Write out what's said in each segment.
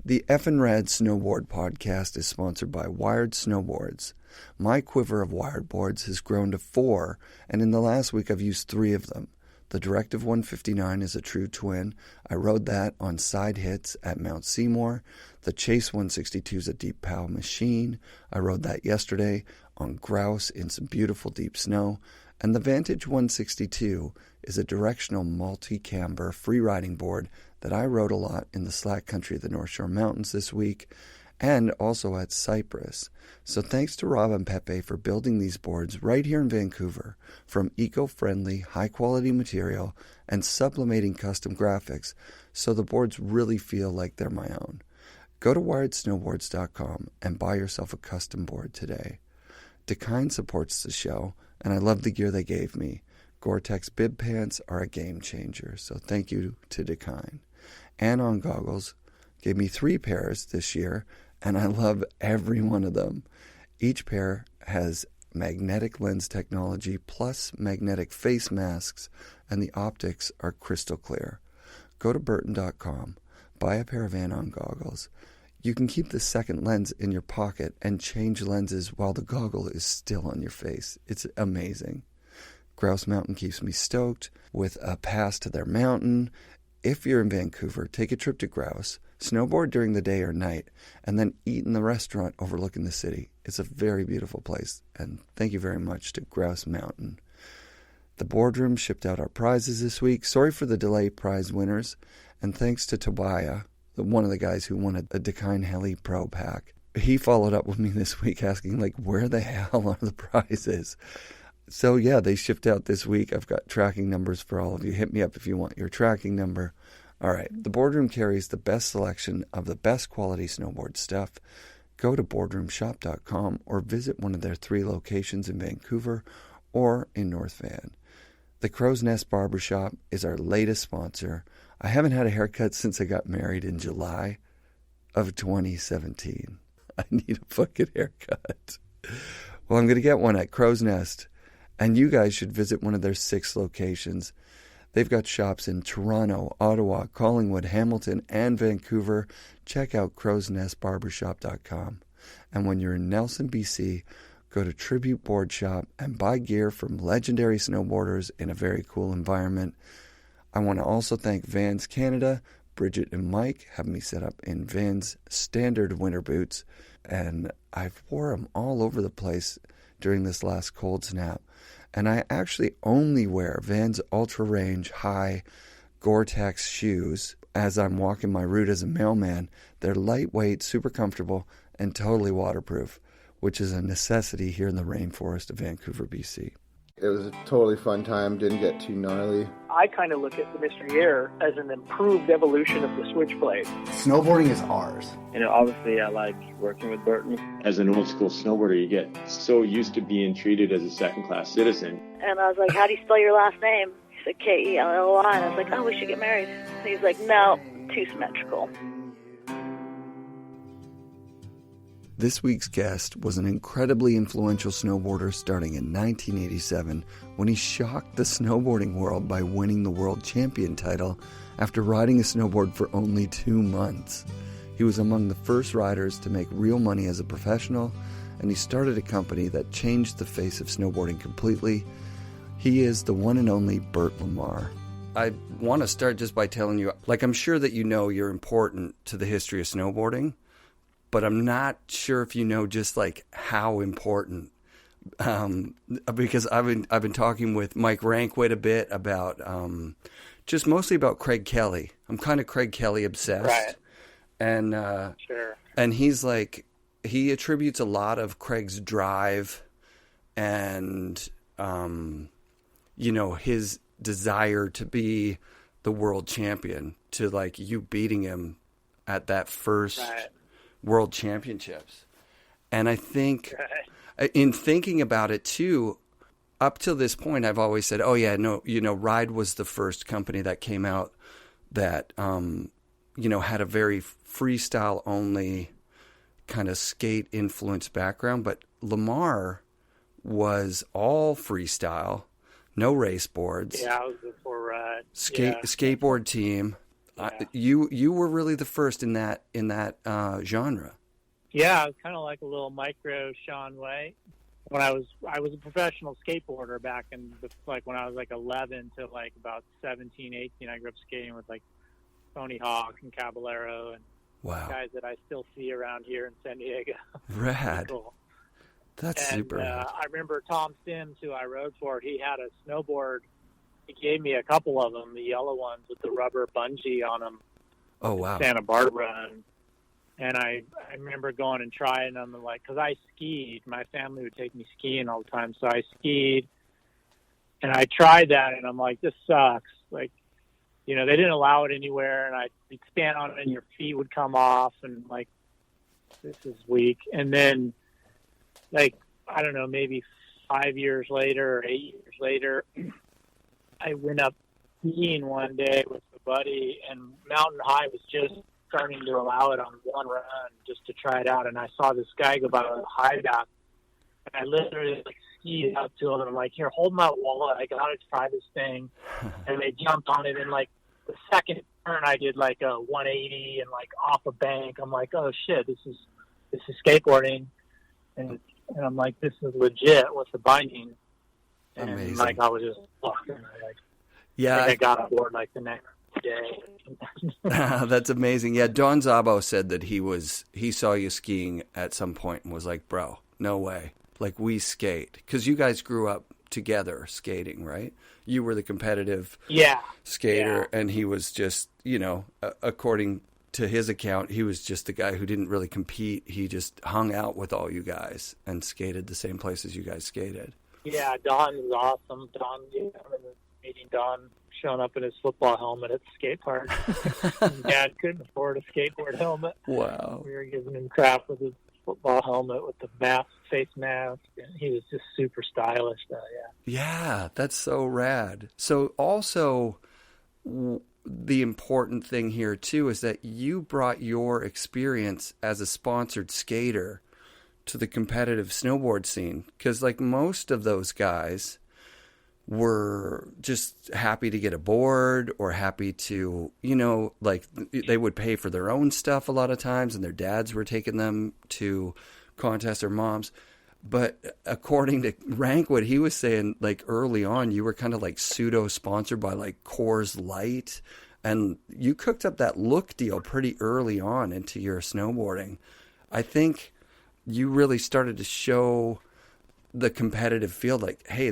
The FNRad Snowboard podcast is sponsored by Wired Snowboards. My quiver of wired boards has grown to 4, and in the last week I've used 3 of them. The Directive 159 is a true twin. I rode that on side hits at Mount Seymour. The Chase 162 is a deep POW machine. I rode that yesterday on Grouse in some beautiful deep snow. And the Vantage 162 is a directional multi-camber free riding board that I rode a lot in the slack country of the North Shore Mountains this week, and also at Cypress. So thanks to Rob and Pepe for building these boards right here in Vancouver from eco-friendly, high-quality material and sublimating custom graphics, so the boards really feel like they're my own. Go to wiredsnowboards.com and buy yourself a custom board today. Dakine supports the show, and I love the gear they gave me. Gore-Tex bib pants are a game changer, so thank you to Dakine. Anon goggles gave me 3 pairs this year, and I love every one of them. Each pair has magnetic lens technology plus magnetic face masks, and the optics are crystal clear. Go to burton.com, buy a pair of Anon goggles. You can keep the second lens in your pocket and change lenses while the goggle is still on your face. It's amazing. Grouse Mountain keeps me stoked with a pass to their mountain. If you're in Vancouver, take a trip to Grouse, snowboard during the day or night, and then eat in the restaurant overlooking the city. It's a very beautiful place, and thank you very much to Grouse Mountain. The boardroom shipped out our prizes this week. Sorry for the delay, prize winners, and thanks to Tobiah, one of the guys who won a Dakine Heli Pro Pack. He followed up with me this week asking, where the hell are the prizes? So yeah, they shipped out this week. I've got tracking numbers for all of you. Hit me up if you want your tracking number. All right, the Boardroom carries the best selection of the best quality snowboard stuff. Go to boardroomshop.com or visit one of their 3 locations in Vancouver or in North Van. The Crow's Nest Barbershop is our latest sponsor. I haven't had a haircut since I got married in July of 2017. I need a fucking haircut. Well, I'm going to get one at Crow's Nest. And you guys should visit one of their 6 locations. They've got shops in Toronto, Ottawa, Collingwood, Hamilton, and Vancouver. Check out crowsnestbarbershop.com. And when you're in Nelson, BC, go to Tribute Board Shop and buy gear from legendary snowboarders in a very cool environment. I want to also thank Vans Canada. Bridget and Mike have me set up in Vans standard winter boots. And I've wore them all over the place during this last cold snap. And I actually only wear Vans Ultra Range High Gore-Tex shoes as I'm walking my route as a mailman. They're lightweight, super comfortable, and totally waterproof, which is a necessity here in the rainforest of Vancouver, BC. It was a totally fun time, didn't get too gnarly. I kind of look at the Mystery Air as an improved evolution of the Switchblade. Snowboarding is ours. Obviously I like working with Burton. As an old school snowboarder, you get so used to being treated as a second-class citizen. And I was like, how do you spell your last name? He said, Kelly. And I was like, oh, we should get married. And he's like, no, too symmetrical. This week's guest was an incredibly influential snowboarder starting in 1987 when he shocked the snowboarding world by winning the world champion title after riding a snowboard for only 2 months. He was among the first riders to make real money as a professional, and he started a company that changed the face of snowboarding completely. He is the one and only Bert Lamar. I want to start just by telling you, I'm sure that you know you're important to the history of snowboarding, but I'm not sure if you know just how important, because I've been talking with Mike Rankwit a bit about just mostly about Craig Kelly. I'm kind of Craig Kelly obsessed, right? And sure. And he's he attributes a lot of Craig's drive and his desire to be the world champion to you beating him at that first. Right. World Championships. And I think in thinking about it too, up till this point, I've always said, Ride was the first company that came out that, had a very freestyle only kind of skate influenced background. But Lamar was all freestyle, no race boards. Yeah, I was before Ride. Skateboard team. You were really the first in that genre. Yeah, I was kind of like a little micro Sean Way. When I was a professional skateboarder back in when I was like 11 to like about 17, 18. I grew up skating with like Tony Hawk and Caballero and guys that I still see around here in San Diego. Rad. Cool. That's super rad. I remember Tom Sims, who I rode for. He had a snowboard. He gave me a couple of them, the yellow ones with the rubber bungee on them. Oh wow. Santa Barbara. And I remember going and trying them, because I skied. My family would take me skiing all the time, so I skied. And I tried that, and I'm like, this sucks. Like, they didn't allow it anywhere, and I'd stand on it, and your feet would come off, and, like, this is weak. And then, like, I don't know, maybe 5 years later or 8 years later, I went up skiing one day with a buddy, and Mountain High was just starting to allow it on one run just to try it out. And I saw this guy go by a high back, and I literally skied up to him, and I'm like, here, hold my wallet. I got to try this thing. And they jumped on it. And like the second turn, I did like a 180 and like off a bank. I'm like, oh shit, this is skateboarding. And I'm like, this is legit with the binding. And amazing. Like I was just walking. I got aboard like the next day. That's amazing. Yeah, Don Zabo said that he saw you skiing at some point and was like, bro, no way. Like, we skate. Because you guys grew up together skating, right? You were the competitive skater, and he was just, according to his account, he was just the guy who didn't really compete. He just hung out with all you guys and skated the same places you guys skated. Yeah, Don is awesome. Don, I remember meeting Don showing up in his football helmet at the skate park. His dad couldn't afford a skateboard helmet. Wow. We were giving him crap with his football helmet with the face mask. And he was just super stylish, though, Yeah, that's so rad. So also, the important thing here, too, is that you brought your experience as a sponsored skater to the competitive snowboard scene. Because, like, most of those guys were just happy to get a board or happy to, they would pay for their own stuff a lot of times, and their dads were taking them to contests or moms. But according to Rankwood, he was saying, like, early on, you were kind of like pseudo-sponsored by, like, Coors Light, and you cooked up that Look deal pretty early on into your snowboarding. I think you really started to show the competitive field, like, hey,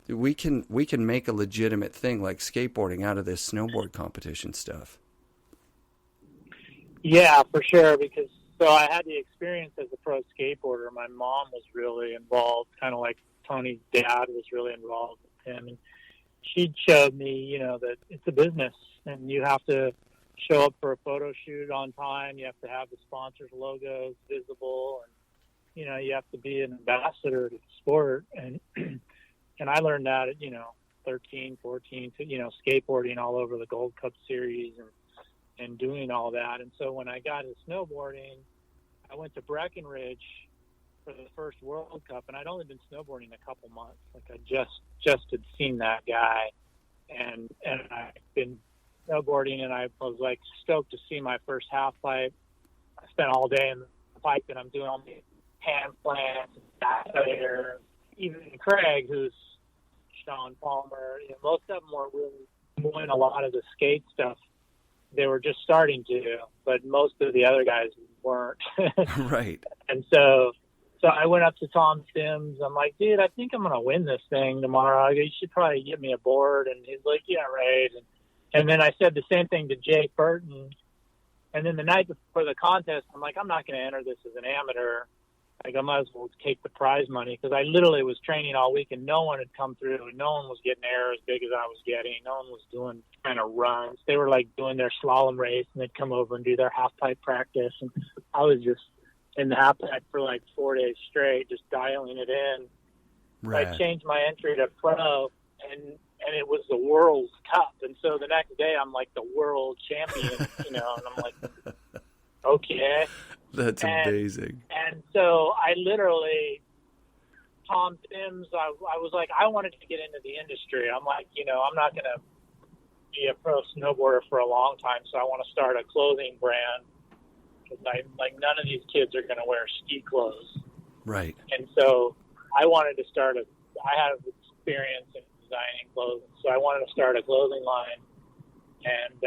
we can make a legitimate thing like skateboarding out of this snowboard competition stuff. Yeah, for sure. Because I had the experience as a pro skateboarder. My mom was really involved, kind of like Tony's dad was really involved with him, and she showed me, that it's a business, and you have to show up for a photo shoot on time. You have to have the sponsors' logos visible, and you have to be an ambassador to the sport. And I learned that at, 13, 14, skateboarding all over the Gold Cup series and doing all that. And so when I got into snowboarding, I went to Breckenridge for the first World Cup, and I'd only been snowboarding a couple months. Like, I just had seen that guy, and I'd been snowboarding, and I was like stoked to see my first half pipe. I spent all day in the pipe, and I'm doing all the hand plants, later. Even Craig, who's Sean Palmer, most of them were really doing a lot of the skate stuff. They were just starting to, but most of the other guys weren't. Right. And so I went up to Tom Sims. I'm like, dude, I think I'm going to win this thing tomorrow. You should probably get me a board. And he's like, yeah, right. And then I said the same thing to Jake Burton. And then the night before the contest, I'm like, I'm not going to enter this as an amateur. Like, I might as well take the prize money, because I literally was training all week and no one had come through, and no one was getting air as big as I was getting. No one was doing kind of runs. They were like doing their slalom race, and they'd come over and do their half pipe practice. And I was just in the half pipe for like 4 days straight, just dialing it in. Right. I changed my entry to pro, and it was the World's Cup. And so the next day I'm like the world champion, and I'm like, okay. That's amazing. And so I literally, Tom Sims, I was like, I wanted to get into the industry. I'm like, I'm not going to be a pro snowboarder for a long time, so I want to start a clothing brand because none of these kids are going to wear ski clothes. Right. And so I wanted to I have experience in designing clothing, so I wanted to start a clothing line. And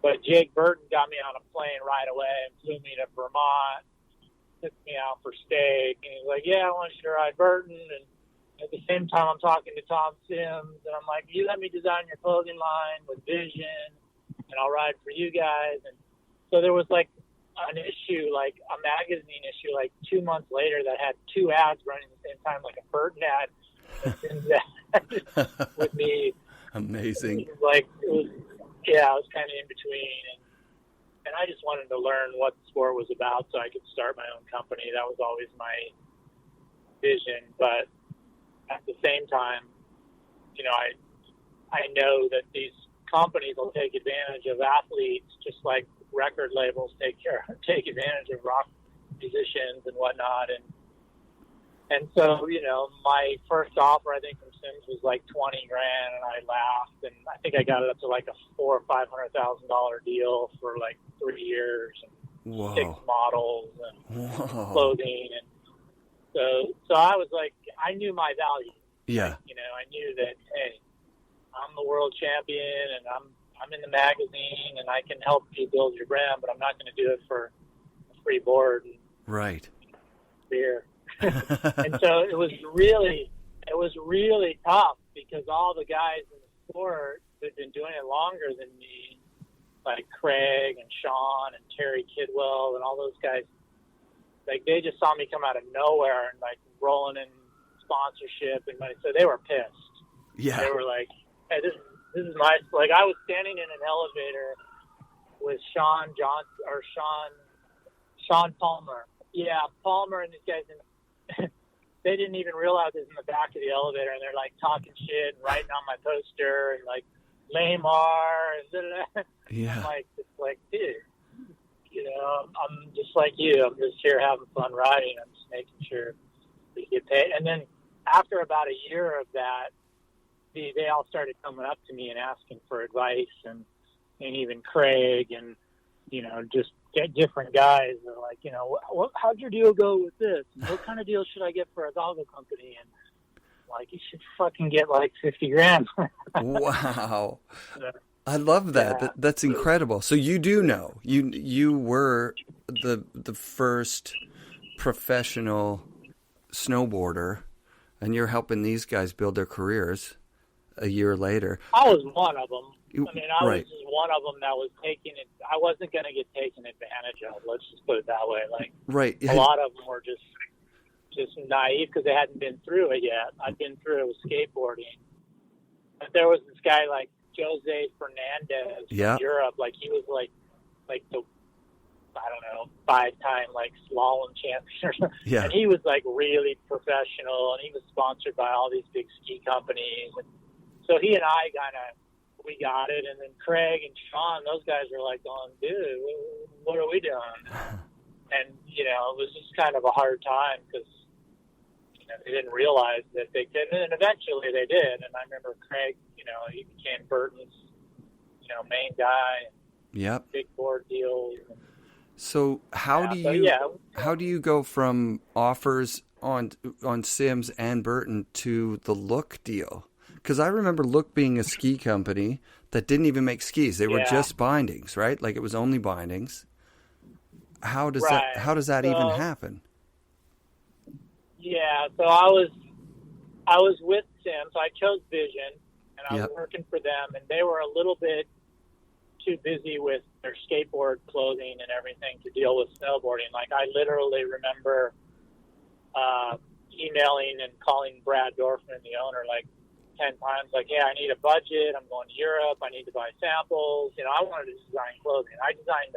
but Jake Burton got me on a plane right away and flew me to Vermont, took me out for steak, and he's like, "Yeah, I want you to ride Burton." And at the same time, I'm talking to Tom Sims, and I'm like, "You let me design your clothing line with vision, and I'll ride for you guys." And so there was like an issue, like a magazine issue, like 2 months later that had 2 ads running at the same time, like a Burton ad and Sims ad with me. Amazing. It was kind of in between, and I just wanted to learn what the sport was about so I could start my own company. That was always my vision, but at the same time, you know, I know that these companies will take advantage of athletes just like record labels take advantage of rock musicians and whatnot, and so, you know, my first offer, I think, from Sims was like $20,000, and I laughed, and I think I got it up to like a $400,000 or $500,000 deal for like 3 years and Whoa. 6 models and Whoa. clothing, and so I was like, I knew my value. Yeah. You know, I knew that, hey, I'm the world champion, and I'm in the magazine, and I can help you build your brand, but I'm not going to do it for a free board and Right. beer. And so it was really tough because all the guys in the sport that had been doing it longer than me, like Craig and Sean and Terry Kidwell and all those guys, like they just saw me come out of nowhere and like rolling in sponsorship and money. So they were pissed. Yeah. They were like, "Hey, this is my," like I was standing in an elevator with Sean Palmer. Yeah, Palmer and these guys they didn't even realize it was in the back of the elevator, and they're like talking shit and writing on my poster and like Lamar and Yeah. I'm like, dude, you know, I'm just like you. I'm just here having fun riding. I'm just making sure we get paid. And then after about a year of that, they all started coming up to me and asking for advice, and even Craig and, you know, just different guys are like, you know, how'd your deal go with this? And what kind of deal should I get for a goggle company? And like, you should fucking get like $50,000. Wow. I love that. Yeah. That's incredible. So you do know, you were the first professional snowboarder, and you're helping these guys build their careers a year later. I was one of them. I mean, I Right. was just one of them that was taking it. I wasn't going to get taken advantage of. Let's just put it that way. Like, Right. a lot of them were just naive because they hadn't been through it yet. I'd been through it with skateboarding. But there was this guy like Jose Fernandez Yeah. from Europe. Like, he was like the, I don't know, 5-time like slalom champion or something. Yeah. And he was like really professional, and he was sponsored by all these big ski companies. And so he and I we got it. And then Craig and Sean, those guys were like going, dude, what are we doing? And, you know, it was just kind of a hard time because, you know, they didn't realize that they could. And eventually they did. And I remember Craig, you know, he became Burton's, you know, main guy. Yep. Big board deals. So how do you go from offers on Sims and Burton to the Look deal? Because I remember Look being a ski company that didn't even make skis; they were just bindings, right? Like it was only bindings. How does that even happen? Yeah, so I was with Sims. So I chose Vision, and I was working for them, and they were a little bit too busy with their skateboard clothing and everything to deal with snowboarding. Like, I literally remember emailing and calling Brad Dorfman, the owner, like 10 times, like, hey, I need a budget. I'm going to Europe. I need to buy samples. You know, I wanted to design clothing. I designed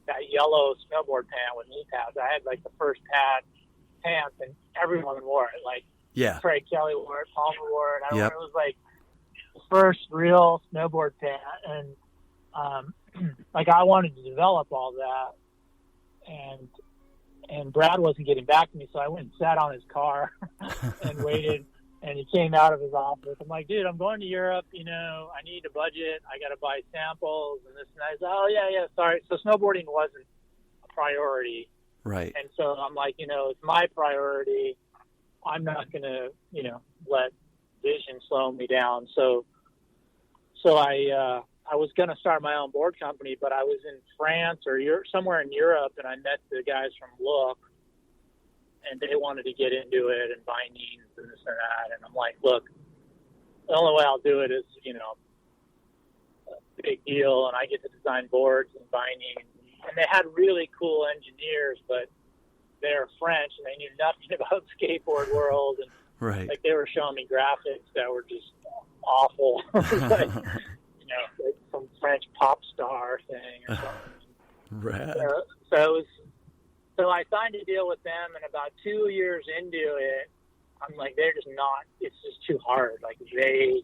that yellow snowboard pant with knee pads. I had like the first pants, and everyone wore it. Like, Craig Kelly wore it, Palmer wore it. It was like the first real snowboard pant, and like I wanted to develop all that, and Brad wasn't getting back to me, so I went and sat on his car and waited And he came out of his office. I'm like, dude, I'm going to Europe. You know, I need a budget. I got to buy samples and this and that. He's, oh, yeah, sorry. So snowboarding wasn't a priority. Right. And so I'm like, you know, it's my priority. I'm not going to, you know, let vision slow me down. So I was going to start my own board company, but I was in France or somewhere in Europe, and I met the guys from Look, and they wanted to get into it and bindings and this and that. And I'm like, look, the only way I'll do it is, you know, a big deal, and I get to design boards and bindings. And they had really cool engineers, but they're French, and they knew nothing about skateboard world. And right. like they were showing me graphics that were just awful. Like, you know, like some French pop star thing or something. Rad. So I signed a deal with them, and about 2 years into it, I'm like, they're just not, it's just too hard. Like, they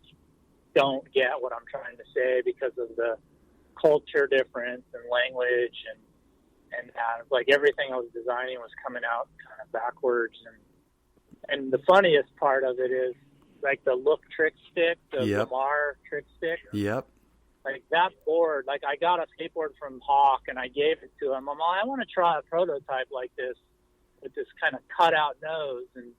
don't get what I'm trying to say because of the culture difference and language and like everything I was designing was coming out kind of backwards. And the funniest part of it is like the Look Trickstick, the Lamar Trickstick. Yep. Like that board, like I got a skateboard from Hawk and I gave it to him. I'm like, I want to try a prototype like this with this kind of cutout nose and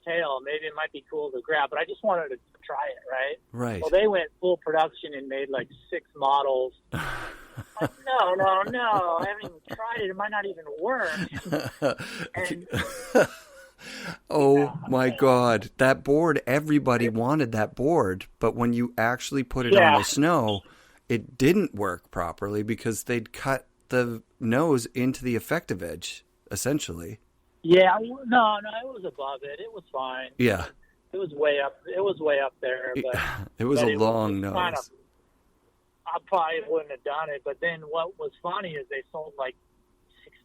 tail. Maybe it might be cool to grab, but I just wanted to try it, right? Right. Well, they went full production and made like 6 models. Like, no, I haven't even tried it. It might not even work. And, oh my God, that board, everybody wanted that board, but when you actually put it on the snow, it didn't work properly because they'd cut the nose into the effective edge, essentially. Yeah, no, it was above it. It was fine. Yeah. It was way up. It was way up there. But it was a long nose. Kind of, I probably wouldn't have done it. But then what was funny is they sold like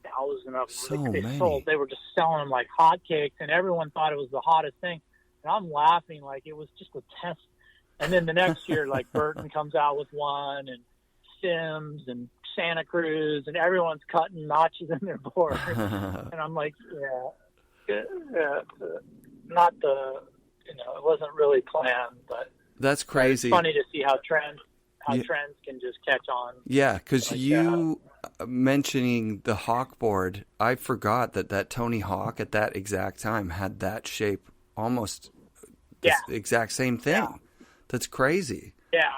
6,000 of them. So many. They were just selling them like hotcakes, and everyone thought it was the hottest thing. And I'm laughing like it was just a test. And then the next year, like Burton comes out with one, and Sims and Santa Cruz, and everyone's cutting notches in their board. And I'm like, not the, you know, it wasn't really planned, but that's crazy. It's funny to see how trends can just catch on. Yeah, because like mentioning the Hawk board, I forgot that Tony Hawk at that exact time had that shape, almost the exact same thing. Yeah. That's crazy. Yeah,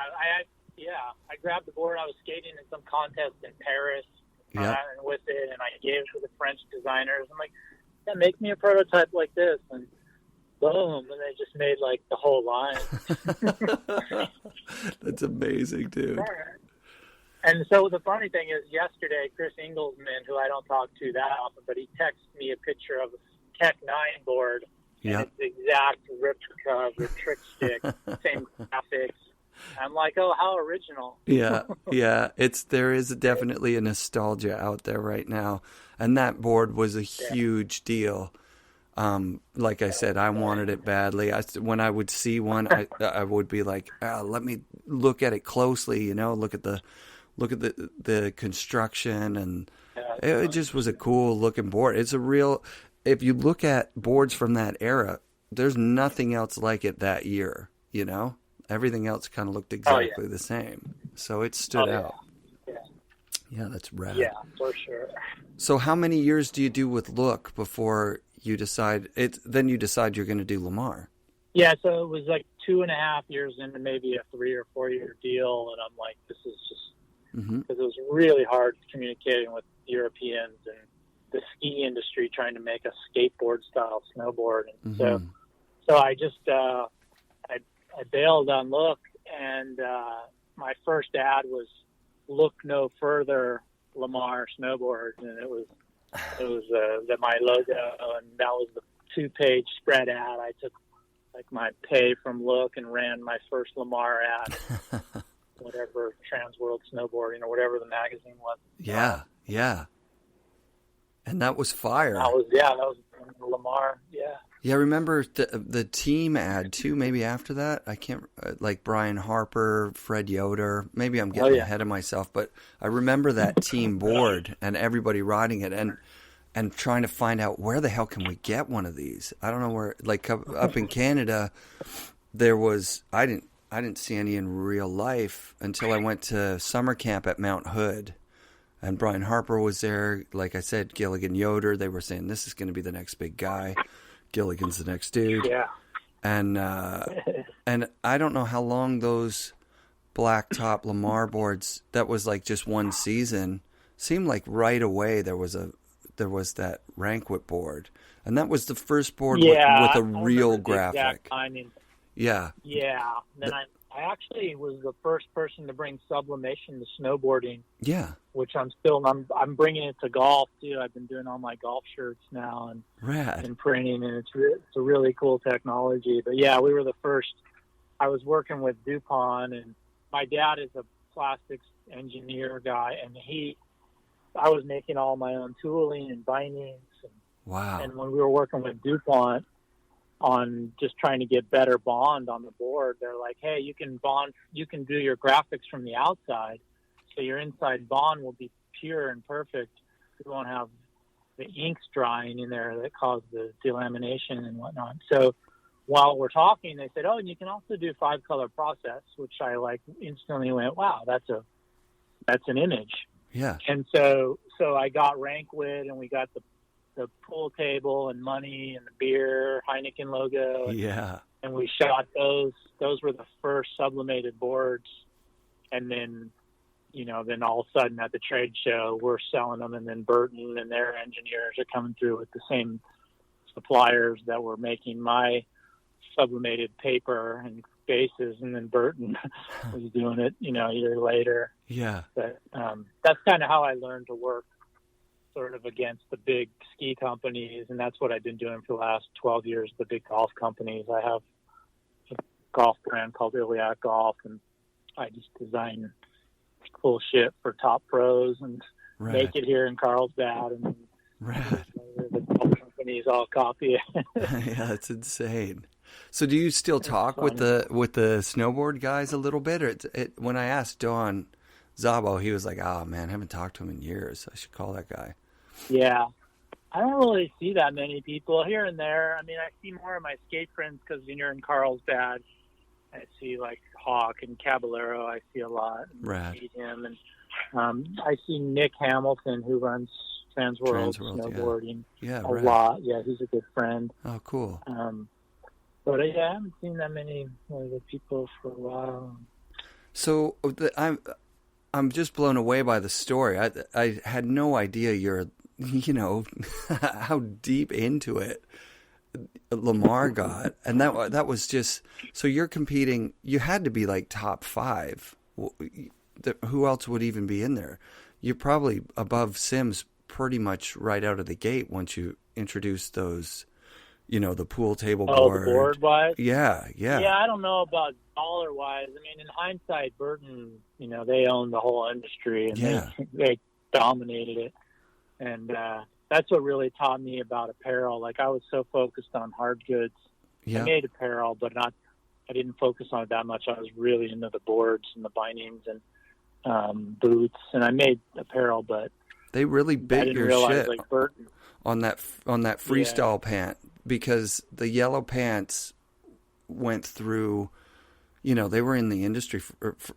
I grabbed the board. I was skating in some contest in Paris and with it, and I gave it to the French designers. I'm like, make me a prototype like this, and boom, and they just made like the whole line. That's amazing, dude. And so the funny thing is, yesterday, Chris Inglesman, who I don't talk to that often, but he texted me a picture of a Tech 9 board. Yeah. It's the exact replica of the Trickstick, same graphics. I'm like, oh, how original. Yeah. There is definitely a nostalgia out there right now. And that board was a huge deal. Like I said, I wanted it badly. When I would see one, I would be like, let me look at it closely, you know, look at the construction, and it just was a cool looking board. It's a real, if you look at boards from that era, there's nothing else like it that year, you know? Everything else kind of looked exactly the same. So it stood out. Yeah, that's rad. Yeah, for sure. So how many years do you do with Look before you decide then you decide you're going to do Lamar? Yeah, so it was like 2.5 years into maybe a 3 or 4 year deal, and I'm like, this is just because it was really hard communicating with Europeans and the ski industry trying to make a skateboard style snowboard, and so I just I bailed on Look, and my first ad was Look No Further Lamar Snowboards, and it was my logo, and that was the 2-page spread ad. I took like my pay from Look and ran my first Lamar ad, whatever Trans World Snowboarding or whatever the magazine was. Yeah. And that was fire. That was Lamar. Yeah. Yeah, I remember the team ad too. Maybe after that, I can't like Brian Harper, Fred Yoder. Maybe I'm getting ahead of myself, but I remember that team board and everybody riding it. And and trying to find out where the hell can we get one of these. I don't know where, like up in Canada, I didn't see any in real life until I went to summer camp at Mount Hood. And Brian Harper was there. Like I said, Gilligan Yoder, they were saying this is going to be the next big guy. Gilligan's the next dude. Yeah. And I don't know how long those black top Lamar boards, that was like just one season, seemed like right away there was that Rankwit board. And that was the first board with a real graphic. Yeah. Yeah. Then I actually was the first person to bring sublimation to snowboarding. Yeah. Which I'm bringing it to golf too. I've been doing all my golf shirts now and printing, and it's a really cool technology. But yeah, we were the first. I was working with DuPont, and my dad is a plastics engineer guy, and I was making all my own tooling and bindings. Wow. And when we were working with DuPont on just trying to get better bond on the board, they're like, hey, you can do your graphics from the outside, so your inside bond will be pure and perfect. You won't have the inks drying in there that cause the delamination and whatnot. So while we're talking, they said, oh, and you can also do 5-color process, which I instantly went, wow, that's an image. Yeah. And so I got Rankwit, and we got the pool table and money and the beer Heineken logo. Yeah. And we shot those. Those were the first sublimated boards. And then, then all of a sudden at the trade show, we're selling them. And then Burton and their engineers are coming through with the same suppliers that were making my sublimated paper and bases. And then Burton was doing it, a year later. Yeah. But that's kind of how I learned to work sort of against the big ski companies, and that's what I've been doing for the last 12 years, the big golf companies. I have a golf brand called Iliac Golf, and I just design cool shit for top pros and make it here in Carlsbad, and the golf companies all copy it. Yeah, that's insane. So do you still talk with the snowboard guys a little bit? Or when I asked Don Zabo, he was like, oh man, I haven't talked to him in years. I should call that guy. Yeah. I don't really see that many people here and there. I mean, I see more of my skate friends because when you're in Carlsbad, I see like Hawk and Caballero. I see a lot. Right. I see him. And I see Nick Hamilton, who runs Transworld Snowboarding a lot. Yeah, he's a good friend. Oh, cool. But I haven't seen that many other people for a while. So I'm just blown away by the story. I had no idea you're, how deep into it Lamar got. And that was just, so you're competing, you had to be like top 5. Who else would even be in there? You're probably above Sims pretty much right out of the gate once you introduce those, the pool table board. Oh, board-wise? Yeah. Yeah, I don't know about dollar-wise. I mean, in hindsight, Burton, they owned the whole industry, and they dominated it. And that's what really taught me about apparel. Like, I was so focused on hard goods. Yeah. I made apparel, but I didn't focus on it that much. I was really into the boards and the bindings and boots, and I made apparel, but they really bit your shit like Burton on that freestyle pant, because the yellow pants went through, they were in the industry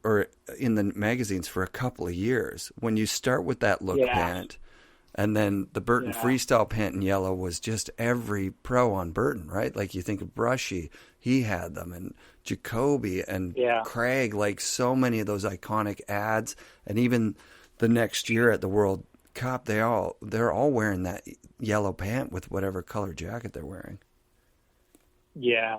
or in the magazines for a couple of years. When you start with that Look pant, and then the Burton freestyle pant in yellow was just every pro on Burton, right? Like you think of Brushy, he had them, and Jacoby and Craig, like so many of those iconic ads. And even the next year at the World Cup, they're all wearing that yellow pant with whatever color jacket they're wearing. Yeah.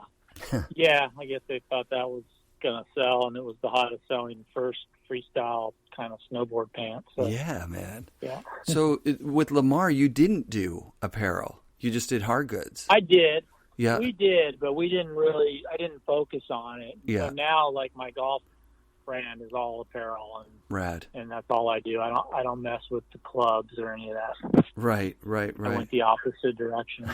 Yeah, I guess they thought that was going to sell, and it was the hottest selling first freestyle kind of snowboard pant. So. Yeah, man. Yeah. So with Lamar, you didn't do apparel. You just did hard goods. I did. Yeah. We did, but I didn't focus on it. Yeah. So now, like, my golf brand is all apparel, and rad, and that's all I do. I don't mess with the clubs or any of that. Right. I went the opposite direction,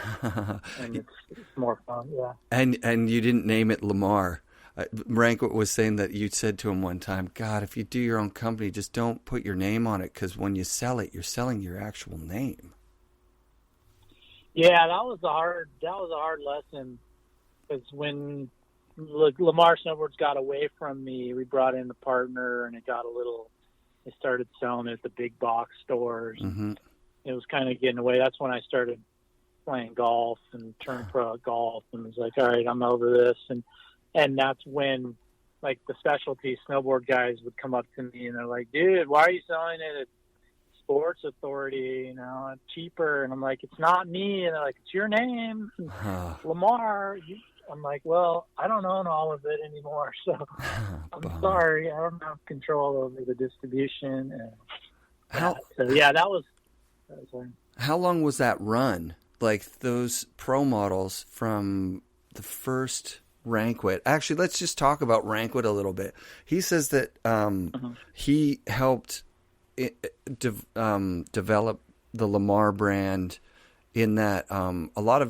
and it's more fun. Yeah. And you didn't name it Lamar. Rankwit was saying that you said to him one time, God, if you do your own company, just don't put your name on it, because when you sell it, you're selling your actual name. Yeah, that was a hard lesson, because when Lamar Snowboards got away from me, we brought in a partner, and they started selling it at the big box stores. Mm-hmm. It was kind of getting away. That's when I started playing golf and turned pro at golf, and was like, all right, I'm over this. And that's when, like, the specialty snowboard guys would come up to me, and they're like, dude, why are you selling it at Sports Authority, it's cheaper? And I'm like, it's not me. And they're like, it's your name, Lamar. I'm like, well, I don't own all of it anymore, so I'm sorry, I don't have control over the distribution. And that was How long was that run? Like, those pro models from the first Rankwit. Actually, let's just talk about Rankwit a little bit. He says that he helped develop the Lamar brand, in that a lot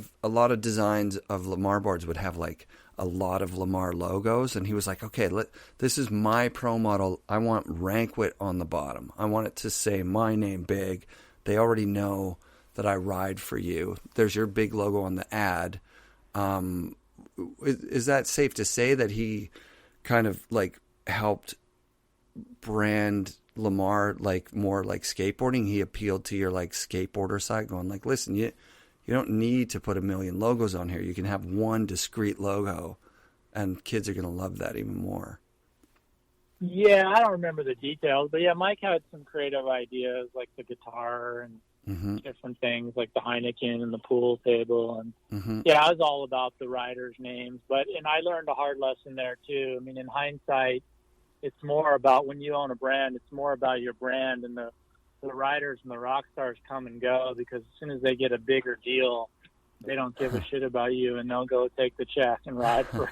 of designs of Lamar boards would have like a lot of Lamar logos, and he was like, okay, this is my pro model. I want Rankwit on the bottom. I want it to say my name big. They already know that I ride for you. There's your big logo on the ad. Is that safe to say that he kind of like helped brand Lamar like more like skateboarding? He appealed to your like skateboarder side, going like, listen, you don't need to put a million logos on here. You can have one discrete logo, and kids are going to love that even more. Yeah, I don't remember the details, but yeah, Mike had some creative ideas, like the guitar and different things, like the Heineken and the pool table, and yeah, I was all about the riders' names. And I learned a hard lesson there too. I mean, in hindsight, it's more about, when you own a brand, it's more about your brand, and the riders and the rock stars come and go, because as soon as they get a bigger deal, they don't give a shit about you, and they'll go take the check and ride for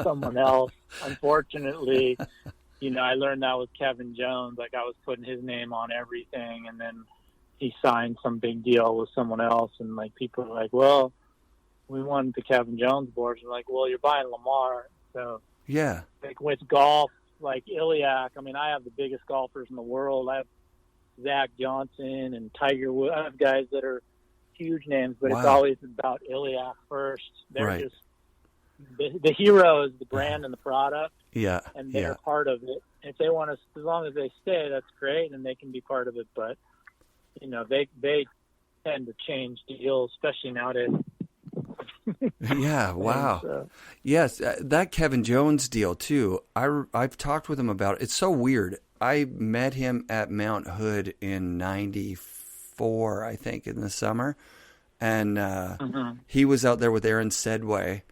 someone else. Unfortunately, I learned that with Kevin Jones. Like, I was putting his name on everything, and then he signed some big deal with someone else, and like, people are like, well, we wanted the Kevin Jones boards. I'm like, well, you're buying Lamar. So yeah, like with golf, like Iliac, I mean, I have the biggest golfers in the world. I have Zach Johnson and Tiger Woods. I have guys that are huge names, but it's always about Iliac first. They're just the hero is the brand and the product. Yeah, and they're part of it. If they want to, as long as they stay, that's great, and they can be part of it. But they tend to change deals, especially nowadays. Yeah, wow. So, yes, that Kevin Jones deal too. I've talked with him about it. It's so weird. I met him at Mount Hood in '94, I think, in the summer, and he was out there with Aaron Sedway,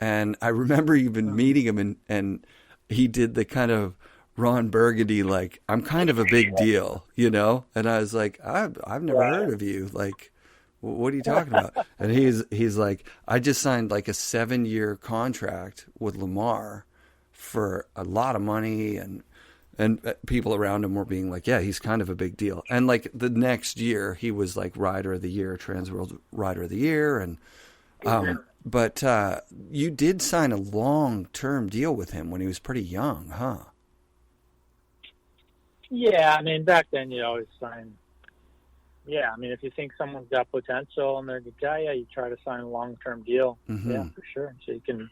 and I remember even meeting him, and he did the kind of Ron Burgundy, like, I'm kind of a big deal, and I was like, I've never heard of you, like, what are you talking about? And he's like, I just signed like a 7-year contract with Lamar for a lot of money, and people around him were being like, yeah, he's kind of a big deal. And like the next year, he was like Rider of the Year, Trans World Rider of the Year, and but you did sign a long-term deal with him when he was pretty young, huh? Yeah, I mean, back then you always sign. Yeah, I mean, if you think someone's got potential and they're a good guy, yeah, you try to sign a long-term deal. Yeah, for sure. So you can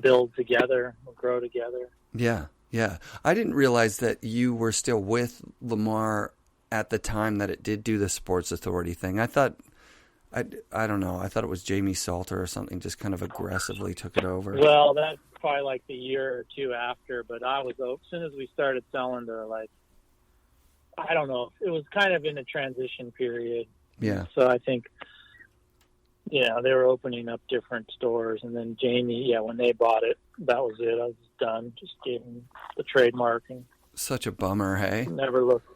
build together or grow together. Yeah, yeah. I didn't realize that you were still with Lamar at the time that it did do the Sports Authority thing. I thought, I don't know, I thought it was Jamie Salter or something just kind of aggressively took it over. Well, that's probably like the year or two after, but as soon as we started selling to, like, I don't know, it was kind of in a transition period. Yeah. So I think, they were opening up different stores, and then Jamie, when they bought it, that was it. I was done. Just gave them the trademark. And such a bummer, hey? Never looked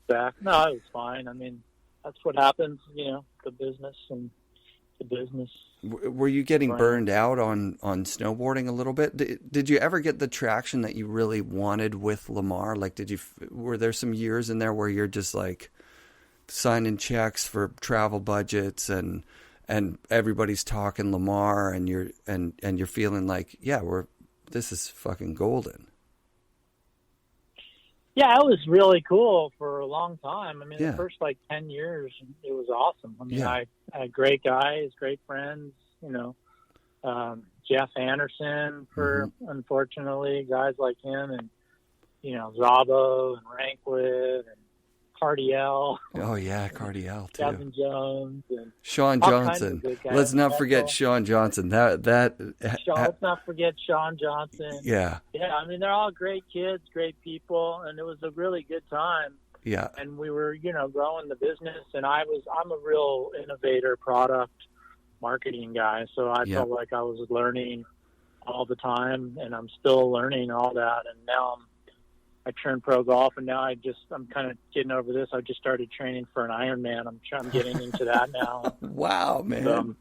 back. No, it was fine. I mean, that's what happens, the business and the business. Were you getting burned out on snowboarding a little bit? Did you ever get the traction that you really wanted with Lamar? Like, were there some years in there where you're just like signing checks for travel budgets and everybody's talking Lamar, and you're feeling like, this is fucking golden? Yeah, it was really cool for a long time. I mean, the first 10 years, it was awesome. I mean, great guys, great friends, Jeff Anderson, unfortunately, guys like him, and, Zabo and Rankwood and Cardiel. Oh, yeah, Cardiel, too. Kevin Jones. And Sean Johnson. Let's not forget Sean Johnson. Let's not forget Sean Johnson. Yeah. Yeah, I mean, they're all great kids, great people, and it was a really good time. Yeah. And we were, growing the business, and I'm a real innovator, product marketing guy, so I felt like I was learning all the time, and I'm still learning all that. And now I turned pro golf, and now I'm kind of getting over this. I just started training for an Ironman. I'm getting into that now. Wow, man. So,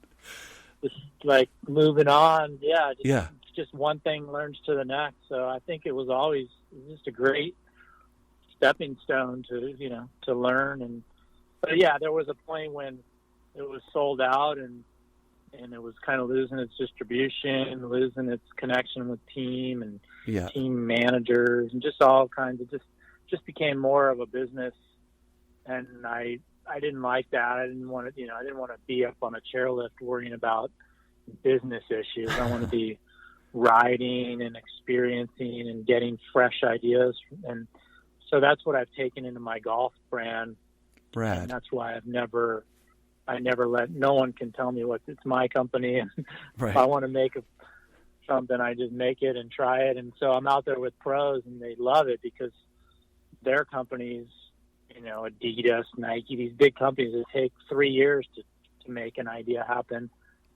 just like moving on. Yeah. Yeah. It's just one thing learns to the next. So I think it was always just a great stepping stone to learn. But yeah, there was a point when it was sold out and it was kind of losing its distribution, losing its connection with team and team managers, and just all kinds of just became more of a business. And I didn't like that. I didn't want to be up on a chairlift worrying about business issues. I want to be riding and experiencing and getting fresh ideas. And so that's what I've taken into my golf brand. Brad. And that's why I never let, no one can tell me it's my company. And if I want to make something, I just make it and try it. And so I'm out there with pros, and they love it because their companies, Adidas, Nike, these big companies, it take 3 years to make an idea happen,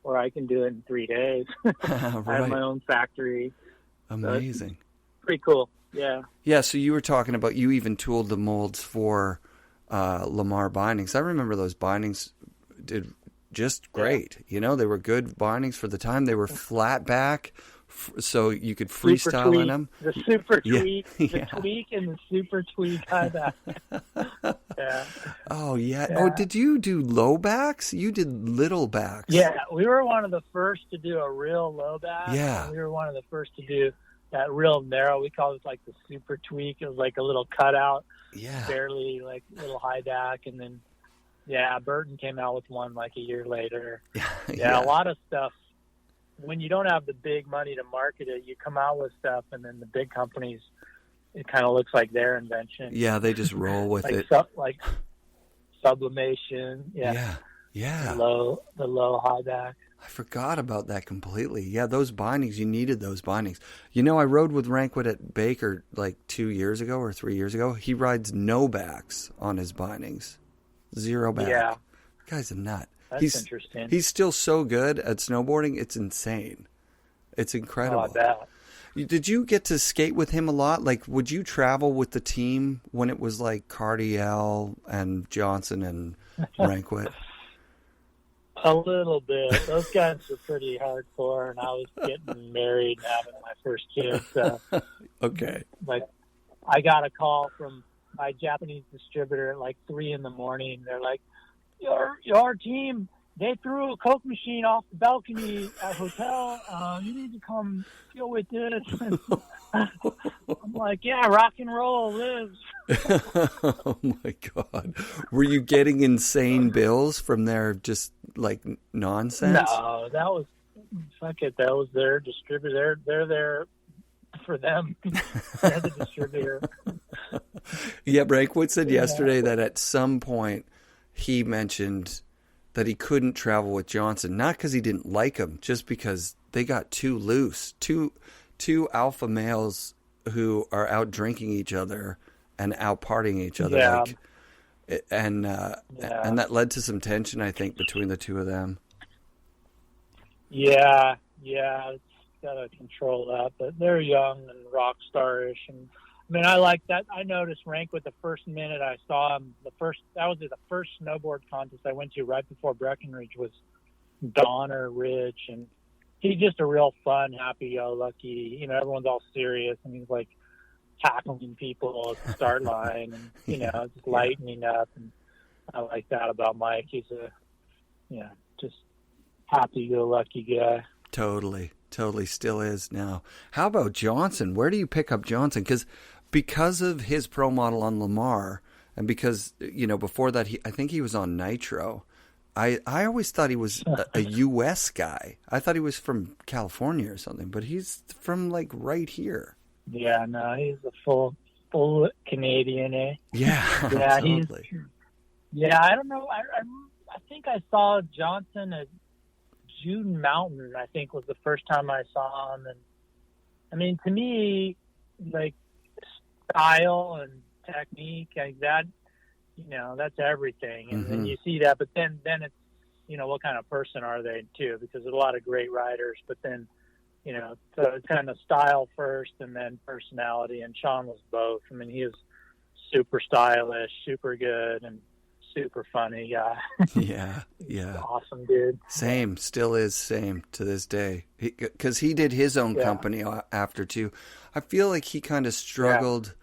or I can do it in 3 days. I have my own factory. Amazing. So pretty cool. Yeah. Yeah. So you were talking about, you even tooled the molds for Lamar bindings. I remember those bindings did just great. They were good bindings for the time. They were flat back, so you could freestyle in them. The super tweak, the tweak and the super tweak high back. Yeah. Oh, yeah. Oh, did you do low backs? You did little backs. Yeah, we were one of the first to do a real low back. Yeah. We were one of the first to do that real narrow. We call it like the super tweak. It was like a little cutout. Yeah. Barely like little high back, and then Burton came out with one like a year later. Yeah, a lot of stuff. When you don't have the big money to market it, you come out with stuff, and then the big companies, it kind of looks like their invention. Yeah, they just roll with it. Like sublimation. Yeah. Yeah. The low high back. I forgot about that completely. Yeah, those bindings, you needed those bindings. I rode with Rankwood at Baker like 2 years ago or 3 years ago. He rides no backs on his bindings. 0 back. Yeah. The guy's a nut. That's interesting. He's still so good at snowboarding. It's insane. It's incredible. Oh, I bet. Did you get to skate with him a lot? Like, would you travel with the team when it was like Cardiel and Johnson and Rankwood? A little bit. Those guys were pretty hardcore, and I was getting married and having my first kid. So, okay. Like, I got a call from my Japanese distributor at like 3 a.m. They're like, "Your team, they threw a Coke machine off the balcony at hotel. You need to come deal with this." I'm like, "Yeah, rock and roll lives." Oh my God. Were you getting insane bills from their just like nonsense? No, that was their distributor. They're there for them. They're the distributor. Yeah, Rankwood said yesterday that at some point he mentioned that he couldn't travel with Johnson, not because he didn't like him, just because they got too loose. Two alpha males who are out drinking each other and out partying each other. Yeah. And that led to some tension, I think, between the two of them. Yeah, it's got to control that. But they're young and rock starish, and I mean, I like that. I noticed Rankwood the first minute I saw him. That was the first snowboard contest I went to right before Breckenridge was Donner Ridge, and he's just a real fun, happy-go-lucky. Everyone's all serious, and he's like tackling people at the start line, and just lightening up. And I like that about Mike. He's a just happy-go-lucky guy. Totally still is now. How about Johnson? Where do you pick up Johnson? Because of his pro model on Lamar, and because before that I think he was on Nitro. I always thought he was a U.S. guy. I thought he was from California or something, but he's from like right here. Yeah, no, he's a full Canadian, eh? Yeah, yeah, totally. I don't know. I think I saw Johnson at June Mountain. I think was the first time I saw him, and I mean, to me, like style and technique, like that, that's everything. And then you see that, but then it's, what kind of person are they too? Because there's a lot of great riders, but then, so it's kind of style first and then personality. And Sean was both. I mean, he was super stylish, super good, and super funny guy. Yeah. Awesome dude. Same, still is same to this day. Because he did his own company after too. I feel like he kind of struggled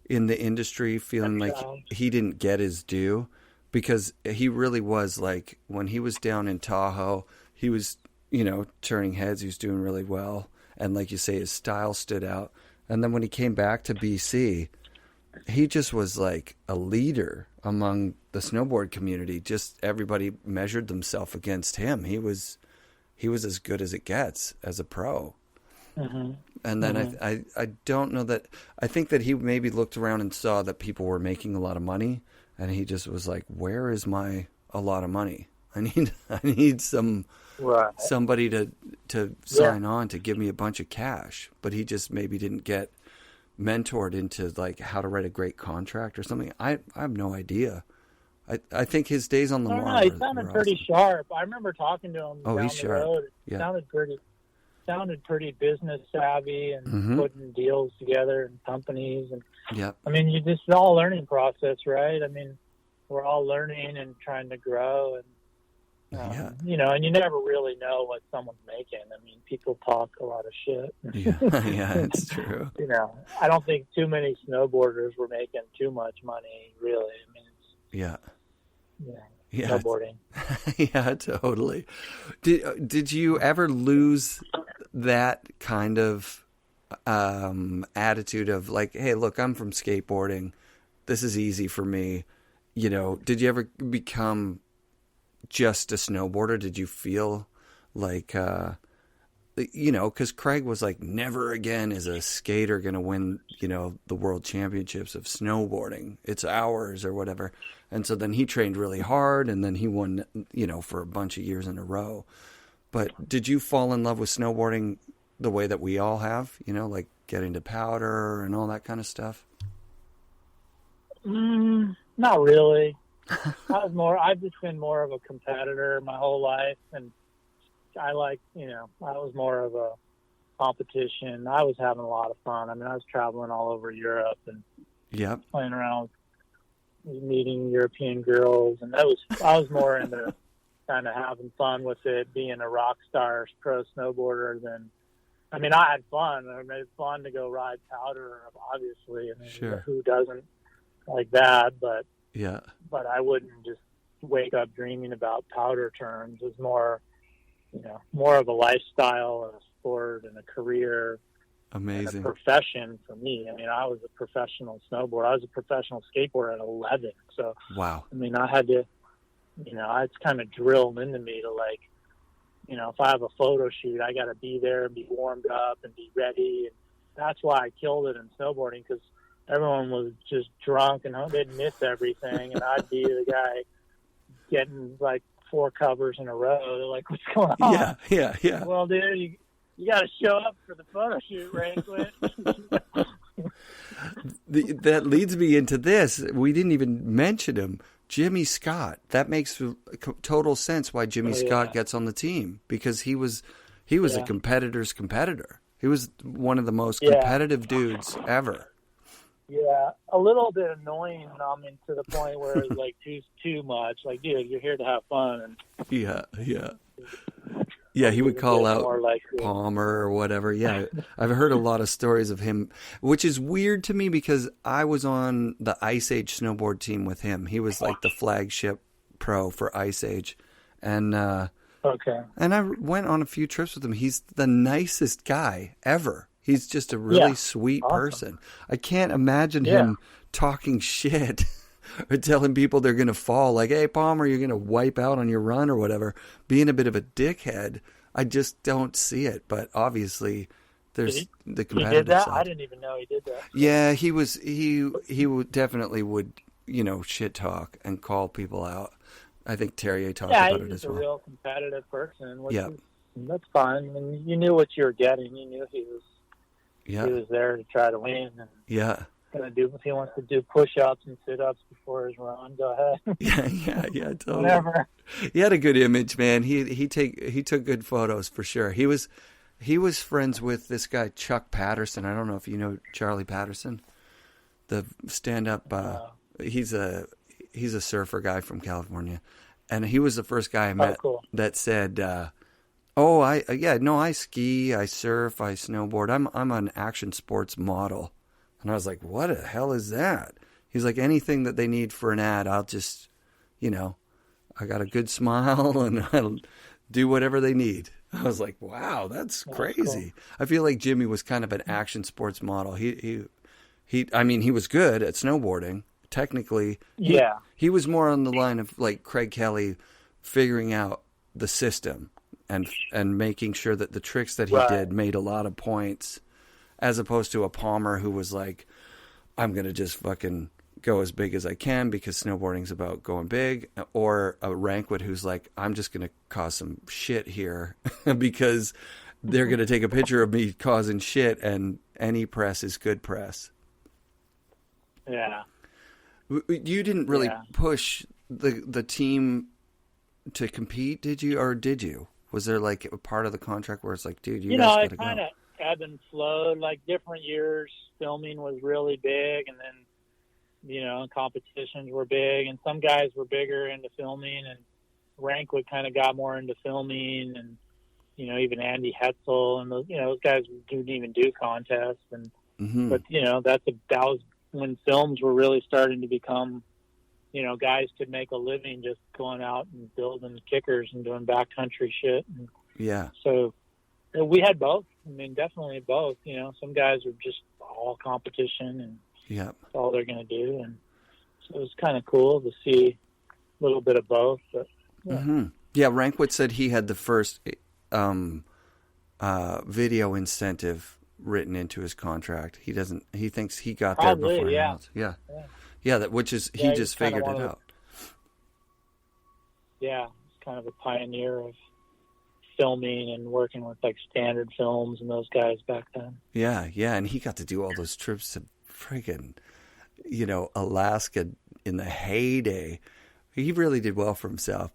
in the industry, feeling like he didn't get his due, because he really was like, when he was down in Tahoe, he was, turning heads. He was doing really well. And like you say, his style stood out. And then when he came back to BC, he just was like a leader among the snowboard community. Just everybody measured themselves against him. He was as good as it gets as a pro. Mm-hmm. And then I don't know that, I think that he maybe looked around and saw that people were making a lot of money, and he just was like, where is a lot of money? I need somebody to sign on to give me a bunch of cash. But he just maybe didn't get mentored into like how to write a great contract or something. I have no idea. I think his days on Lamar. He sounded pretty sharp. I remember talking to him down he's the sharp. road. Yeah. Sounded pretty business savvy and putting deals together and companies. And I mean, it's all learning process, right? I mean, we're all learning and trying to grow, and and you never really know what someone's making. I mean, people talk a lot of shit. Yeah, it's true. I don't think too many snowboarders were making too much money, really. I mean, it's snowboarding. Yeah, totally. Did you ever lose that kind of attitude of like, hey, look, I'm from skateboarding. This is easy for me. Did you ever become just a snowboarder? Did you feel like, because Craig was like, never again is a skater going to win, the world championships of snowboarding. It's ours or whatever. And so then he trained really hard, and then he won, for a bunch of years in a row. But did you fall in love with snowboarding the way that we all have, like getting to powder and all that kind of stuff? Not really. I've just been more of a competitor my whole life, and I was more of a competition. I was having a lot of fun. I mean, I was traveling all over Europe and playing around, meeting European girls, and I was more into kind of having fun with it, being a rock star pro snowboarder than. I mean, I had fun. I mean, it's fun to go ride powder, obviously. I mean, sure. Who doesn't like that? But I wouldn't just wake up dreaming about powder turns. It's more of a lifestyle and a sport and a career. Amazing. And a profession for me. I mean, I was a professional snowboarder. I was a professional skateboarder at 11. So, wow. I mean, I had to, it's kind of drilled into me to like, if I have a photo shoot, I got to be there and be warmed up and be ready. And that's why I killed it in snowboarding, because everyone was just drunk and they'd miss everything. And I'd be the guy getting like 4 covers in a row. They're like, what's going on? Yeah. Well, dude, you got to show up for the photo shoot, right? That leads me into this. We didn't even mention him. Jimmy Scott. That makes total sense why Jimmy Scott gets on the team, because he was a competitor's competitor. He was one of the most competitive dudes ever. Yeah, a little bit annoying. I mean, to the point where it's like too much. Like, dude, you're here to have fun. And yeah, he would call out like Palmer or whatever. Yeah, I've heard a lot of stories of him, which is weird to me because I was on the Ice Age snowboard team with him. He was like the flagship pro for Ice Age. And and I went on a few trips with him. He's the nicest guy ever. He's just a really sweet person. I can't imagine him talking shit or telling people they're going to fall, like, hey, Palmer, you're going to wipe out on your run or whatever, being a bit of a dickhead. I just don't see it. But obviously, there's the competitive he did that? side. I didn't even know he did that. Yeah, he would definitely would, shit talk and call people out. I think Terrier talked about it as well. Yeah, he's a real competitive person. Yeah. That's fine. I mean, you knew what you were getting. You knew he was there to try to win. And yeah. If he wants to do push-ups and sit-ups before his run, go ahead. yeah, totally. Whatever. He had a good image, man. He took good photos for sure. He was friends with this guy Chuck Patterson. I don't know if you know Charlie Patterson, the stand-up. He's a surfer guy from California, and he was the first guy I met that said, I ski, I surf, I snowboard. I'm an action sports model." And I was like, "What the hell is that?" He's like, "Anything that they need for an ad, I'll just, I got a good smile and I'll do whatever they need." I was like, "Wow, that's crazy." Cool. I feel like Jimmy was kind of an action sports model. He was good at snowboarding. Technically, he was more on the line of like Craig Kelly, figuring out the system and making sure that the tricks that he did made a lot of points, as opposed to a Palmer who was like, "I'm going to just fucking go as big as I can because snowboarding's about going big," or a Rankwood who's like, "I'm just going to cause some shit here because they're going to take a picture of me causing shit, and any press is good press." Yeah. You didn't really push the team to compete, did you? Or did you? Was there like a part of the contract where it's like, dude, you guys got to go? It kind of ebbed and flowed. Like different years, filming was really big, and then, competitions were big, and some guys were bigger into filming, and Rankwood kind of got more into filming, and, even Andy Hetzel, and those guys didn't even do contests. And, but, that was when films were really starting to become, guys could make a living just going out and building kickers and doing backcountry shit. And so we had both. I mean, definitely both. Some guys are just all competition and that's all they're going to do. And so it was kind of cool to see a little bit of both. But, Rankwood said he had the first video incentive written into his contract. He thinks he got there before anyone else. He just figured it out. He's kind of a pioneer of filming and working with like Standard Films and those guys back then. And he got to do all those trips to friggin', Alaska in the heyday. He really did well for himself.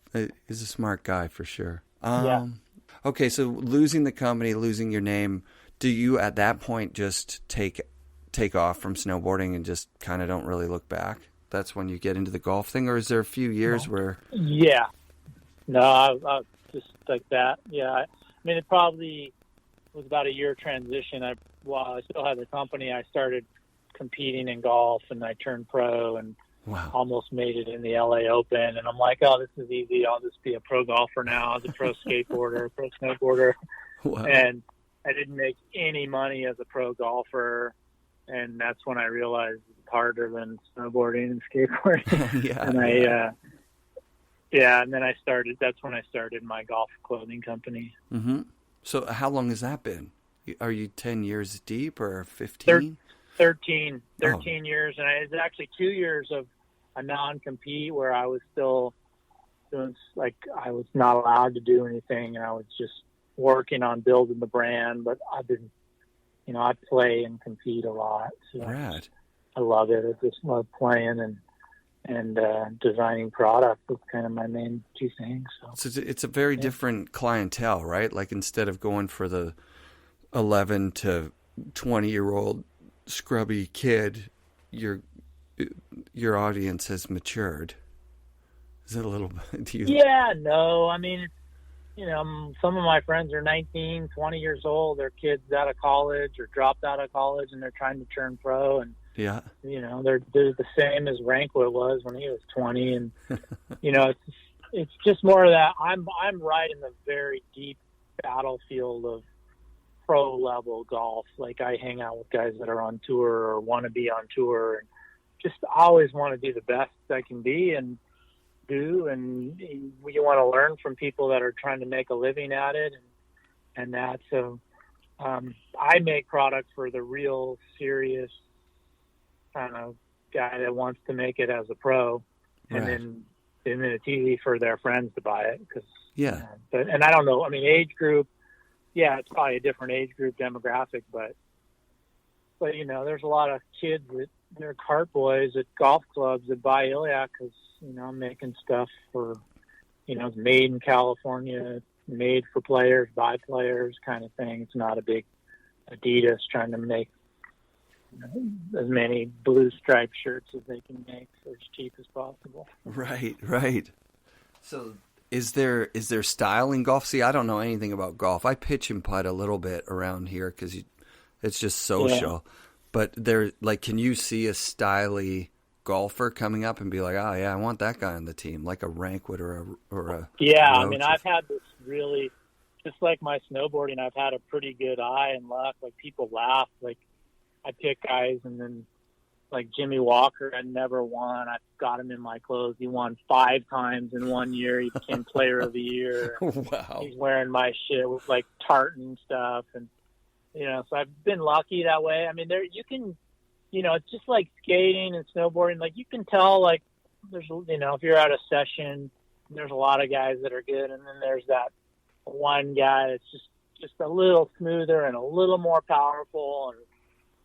He's a smart guy for sure. Okay, so losing the company, losing your name, do you at that point just take off from snowboarding and just kind of don't really look back? That's when you get into the golf thing, or is there a few years where? Yeah, no, I just like that. Yeah, I mean, it probably was about a year transition. While I still had the company, I started competing in golf, and I turned pro and almost made it in the LA Open. And I'm like, oh, this is easy. I'll just be a pro golfer now. I was a pro skateboarder, pro snowboarder, and I didn't make any money as a pro golfer, and that's when I realized it's harder than snowboarding and skateboarding. And then I started. That's when I started my golf clothing company. Mm-hmm. So how long has that been? Are you 10 years deep or 15? 13 years, and it was actually 2 years of a non-compete where I was still doing, like, I was not allowed to do anything, and I was just working on building the brand. But I've been, I play and compete a lot. So Rad. I love it. I just love playing and designing product. That's kind of my main two things. So it's a very different clientele, right? Like instead of going for the 11 to 20-year-old scrubby kid, your audience has matured. Is it a little bit? No. I mean, some of my friends are 19, 20 years old. Their kids out of college or dropped out of college, and they're trying to turn pro. And they're the same as Rankwood was when he was 20. And it's just more of that. I'm right in the very deep battlefield of pro level golf. Like I hang out with guys that are on tour or want to be on tour and just always want to do the best I can be and do, and you want to learn from people that are trying to make a living at it and that. So I make product for the real serious kind of guy that wants to make it as a pro, and then it's easy for their friends to buy it because and I don't know, I mean, age group, it's probably a different age group demographic, but you know, there's a lot of kids that they're cart boys at golf clubs that buy Iliac because, you know, I'm making stuff for, you know, it's made in California, made for players, by players kind of thing. It's not a big Adidas trying to make, you know, as many blue striped shirts as they can make for as cheap as possible. Right. So is there style in golf? See, I don't know anything about golf. I pitch and putt a little bit around here because it's just social. Yeah. But can you see a styly golfer coming up and be like, oh yeah, I want that guy on the team, like a Rankwood or a yeah. I mean, I've had this really, just like my snowboarding, I've had a pretty good eye and luck. Like people laugh. Like I pick guys, and then like Jimmy Walker, I never won. I got him in my clothes. He won 5 times in 1 year. He became Player of the Year. Wow. He's wearing my shit with like tartan stuff, and you know, so I've been lucky that way. I mean, you can, you know, it's just like skating and snowboarding. Like you can tell, like there's, you know, if you're at a session, there's a lot of guys that are good, and then there's that one guy that's just a little smoother and a little more powerful and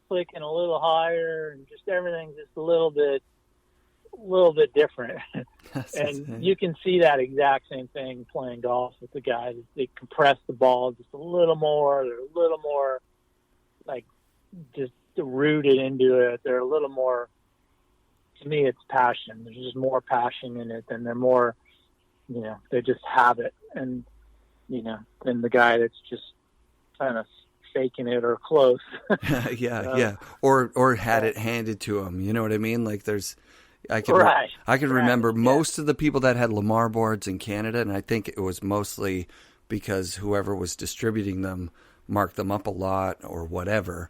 clicking a little higher, and just everything's just a little bit different. And you can see that exact same thing playing golf with the guys. They compress the ball just a little more. They're a little more like just rooted into it. They're a little more, to me, it's passion. There's just more passion in it, and they're more, you know, they just have it. And, you know, than the guy that's just kind of faking it or close. Yeah. Or had it handed to him. You know what I mean? Like I can remember most of the people that had Lamar boards in Canada, and I think it was mostly because whoever was distributing them marked them up a lot or whatever.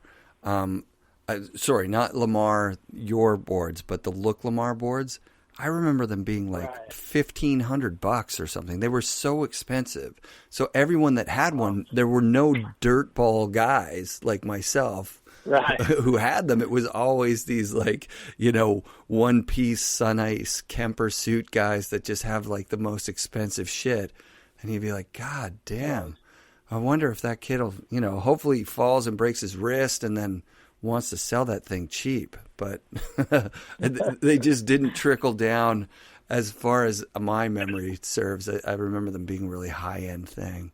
Sorry, not Lamar, your boards, but the Look Lamar boards. I remember them being like $1,500 or something. They were so expensive. So everyone that had one, there were no dirtball guys like myself who had them. It was always these like, you know, one-piece Sun Ice Kemper suit guys that just have like the most expensive shit. And you'd be like, God damn, I wonder if that kid will, you know, hopefully he falls and breaks his wrist and then wants to sell that thing cheap. But they just didn't trickle down as far as my memory serves. I remember them being a really high-end thing.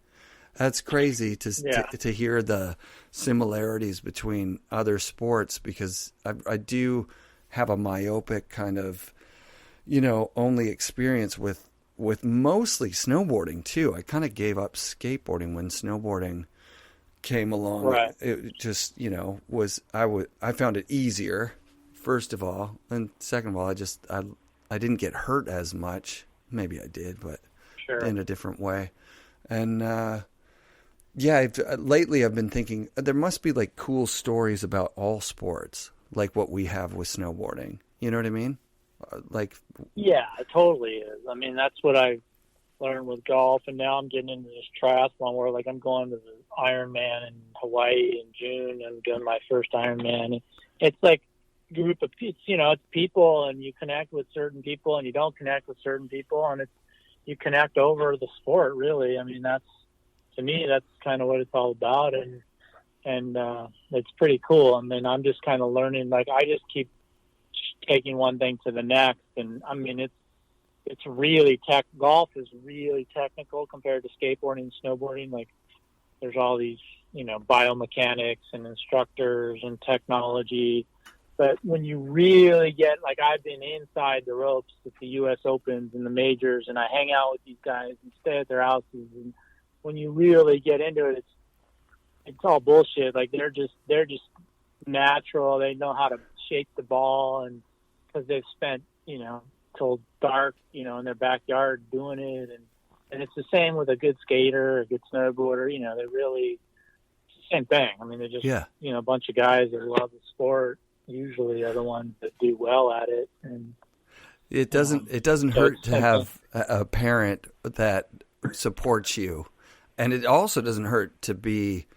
That's crazy to hear the similarities between other sports, because I do have a myopic kind of, you know, only experience with mostly snowboarding too. I kind of gave up skateboarding when snowboarding came along. Right. It just, you know, I found it easier, first of all, and second of all, I didn't get hurt as much. Maybe I did, but in a different way. And lately I've been thinking there must be like cool stories about all sports, like what we have with snowboarding. You know what I mean? Yeah, it totally is. I mean, that's what I learned with golf, and now I'm getting into this triathlon where like I'm going to the Ironman in Hawaii in June. I'm doing my first Ironman. It's like a group of people, you know, it's people, and you connect with certain people and you don't connect with certain people, and you connect over the sport, really. I mean, to me, that's kind of what it's all about, and it's pretty cool. I mean, I'm just kind of learning, like I just keep taking one thing to the next, and I mean, it's really golf is really technical compared to skateboarding and snowboarding. Like there's all these, you know, biomechanics and instructors and technology. But when you really get, like I've been inside the ropes at the U.S. Opens and the majors, and I hang out with these guys and stay at their houses. And when you really get into it, it's all bullshit. Like they're just natural. They know how to shape the ball, and because they've spent, you know, till dark, you know, in their backyard doing it. And it's the same with a good skater, a good snowboarder. You know, it's the same thing. I mean, they're just, you know, a bunch of guys that love the sport. usually are the ones that do well at it. And it doesn't hurt to have a parent that supports you, and it also doesn't hurt to be,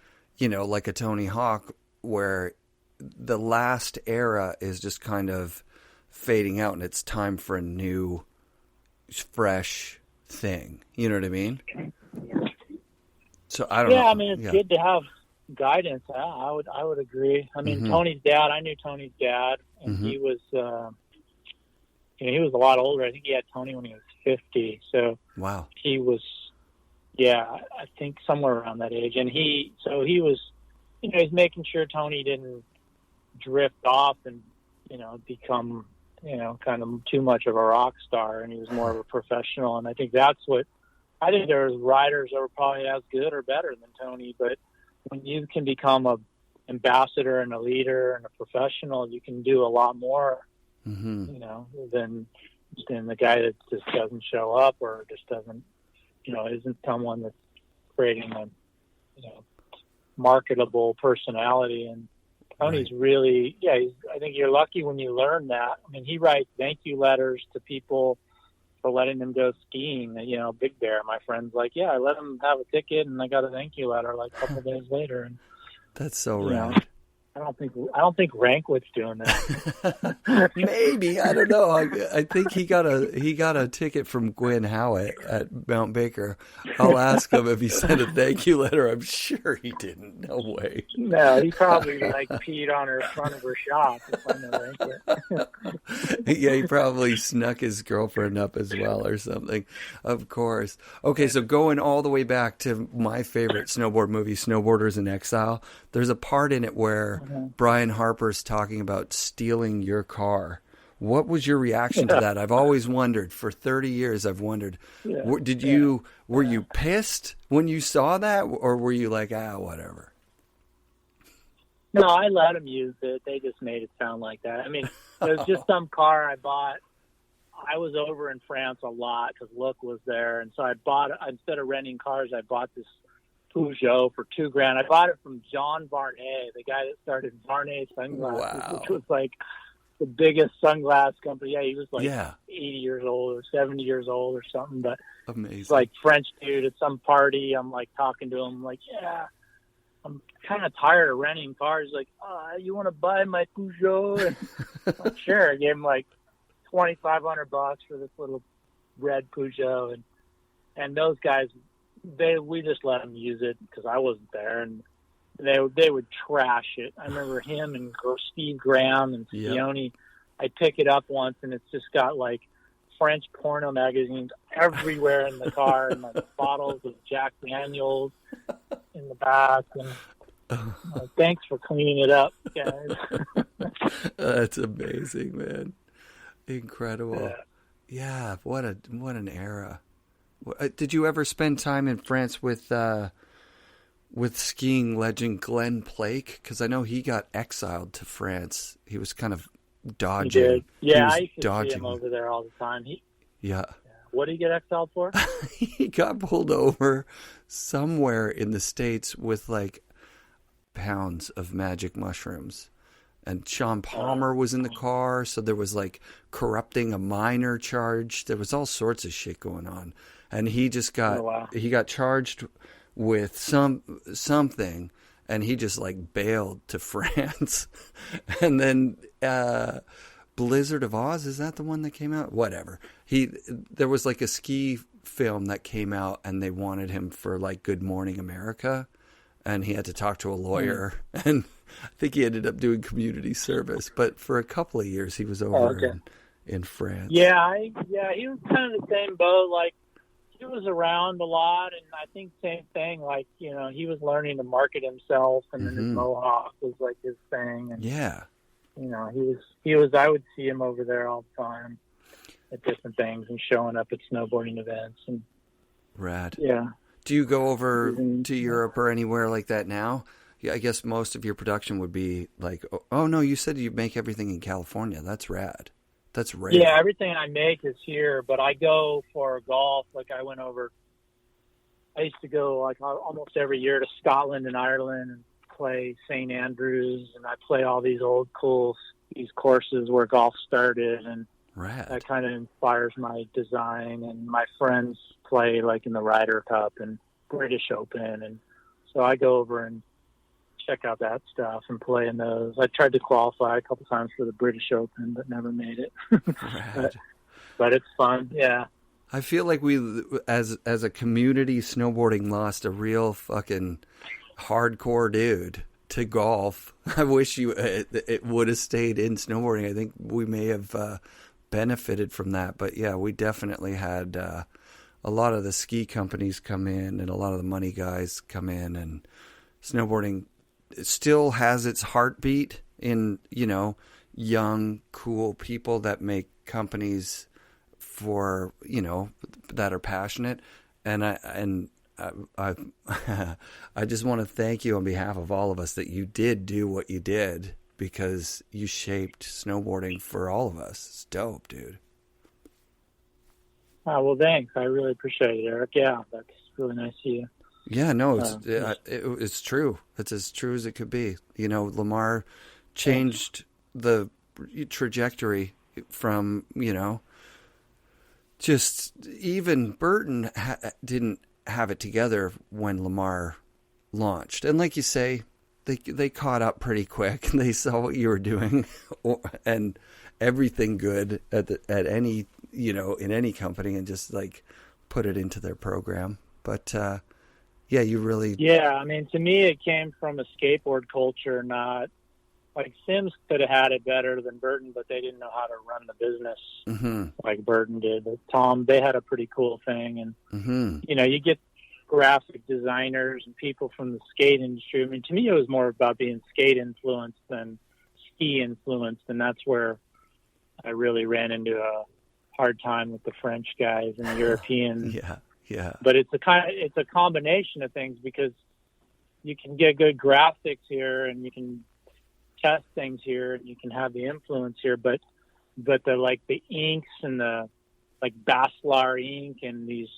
like a Tony Hawk, where the last era is just kind of fading out, and it's time for a new, fresh thing. You know what I mean? So I don't know. Yeah, I mean, it's good to have guidance. I would agree. I mean, Tony's dad, I knew Tony's dad, and he was, he was a lot older. I think he had Tony when he was 50. So wow, he was, I think somewhere around that age. And he was, he's making sure Tony didn't drift off and, become, kind of too much of a rock star, and he was more of a professional. And I think there was riders that were probably as good or better than Tony, but when you can become a ambassador and a leader and a professional, you can do a lot more, than the guy that just doesn't show up or just doesn't, isn't someone that's creating a, marketable personality. And Tony's really, I think you're lucky when you learn that. I mean, he writes thank you letters to people for letting them go skiing. Big Bear, my friend's like, I let him have a ticket and I got a thank you letter like a couple of days later. And that's so rad. I don't think Rankwood's doing that. Maybe, I don't know. I think he got a ticket from Gwen Howitt at Mount Baker. I'll ask him if he sent a thank you letter. I'm sure he didn't. No way. No, he probably peed on her front of her shop. Yeah, he probably snuck his girlfriend up as well or something. Of course. Okay, so going all the way back to my favorite snowboard movie, Snowboarders in Exile, there's a part in it where Brian Harper's talking about stealing your car. What was your reaction to that? I've always wondered. For 30 years, I've wondered. Were you pissed when you saw that, or were you like, whatever? No, I let them use it. They just made it sound like that. I mean, it was just some car I bought. I was over in France a lot because Look was there, and so I bought, instead of renting cars, I bought this Peugeot for $2,000. I bought it from John Varney, the guy that started Varney Sunglasses, which was like the biggest sunglass company. Yeah, he was like 80 years old or 70 years old or something. But amazing. It's like French dude at some party. I'm like talking to him, like, I'm kind of tired of renting cars. Like, you want to buy my Peugeot? And I'm like, sure. I gave him like $2,500 for this little red Peugeot, and those guys, we just let them use it because I wasn't there, and they would trash it. I remember him and Steve Graham and Sione. I pick it up once, and it's just got like French porno magazines everywhere in the car, and like bottles of Jack Daniels in the back. And thanks for cleaning it up, guys. That's amazing, man. Incredible. Yeah, what an era. Did you ever spend time in France with skiing legend Glenn Plake? Because I know he got exiled to France. He was kind of dodging. He did. Yeah, I used to dodging. see him over there all the time. Yeah. What did he get exiled for? He got pulled over somewhere in the States with like pounds of magic mushrooms. And Sean Palmer was in the car, so there was like corrupting a minor charge. There was all sorts of shit going on. And he just got he got charged with something, and he just like bailed to France. And then Blizzard of Oz, is that the one that came out? Whatever. There was like a ski film that came out, and they wanted him for like Good Morning America, and he had to talk to a lawyer, and I think he ended up doing community service. But for a couple of years, he was over in France. Yeah, he was kind of the same boat. Like, he was around a lot, and I think same thing. Like, he was learning to market himself, and then his mohawk was like his thing. And, he was. I would see him over there all the time at different things and showing up at snowboarding events. And rad. Yeah. Do you go over to Europe or anywhere like that now? Yeah, I guess most of your production would be like. Oh no, you said you make everything in California. That's rad. That's rare. Yeah, everything I make is here, but I go for golf. Like I used to go like almost every year to Scotland and Ireland and play St. Andrews, and I play all these old cool these courses where golf started, and Rad. that kind of inspires my design. And my friends play like in the Ryder Cup and British Open, and so I go over and check out that stuff and play in those. I tried to qualify a couple times for the British Open, but never made it. but it's fun, yeah. I feel like we, as a community, snowboarding lost a real fucking hardcore dude to golf. I wish it would have stayed in snowboarding. I think we may have benefited from that. But yeah, we definitely had a lot of the ski companies come in and a lot of the money guys come in, and snowboarding still has its heartbeat in, young, cool people that make companies for, that are passionate. And I just want to thank you on behalf of all of us that you did do what you did, because you shaped snowboarding for all of us. It's dope, dude. Oh, well, thanks. I really appreciate it, Eric. Yeah, that's really nice of you. Yeah, no, it's true. It's as true as it could be. Lamar changed the trajectory from, just even Burton didn't have it together when Lamar launched. And like you say, they caught up pretty quick. They saw what you were doing and everything good at any, in any company, and just like put it into their program. But, yeah, you really... Yeah, I mean, to me, it came from a skateboard culture, not... Like, Sims could have had it better than Burton, but they didn't know how to run the business like Burton did. But Tom, they had a pretty cool thing. And, you get graphic designers and people from the skate industry. I mean, to me, it was more about being skate influenced than ski influenced. And that's where I really ran into a hard time with the French guys and the Europeans. Yeah. But it's a combination of things, because you can get good graphics here and you can test things here and you can have the influence here, but the inks and the like Baslar ink and these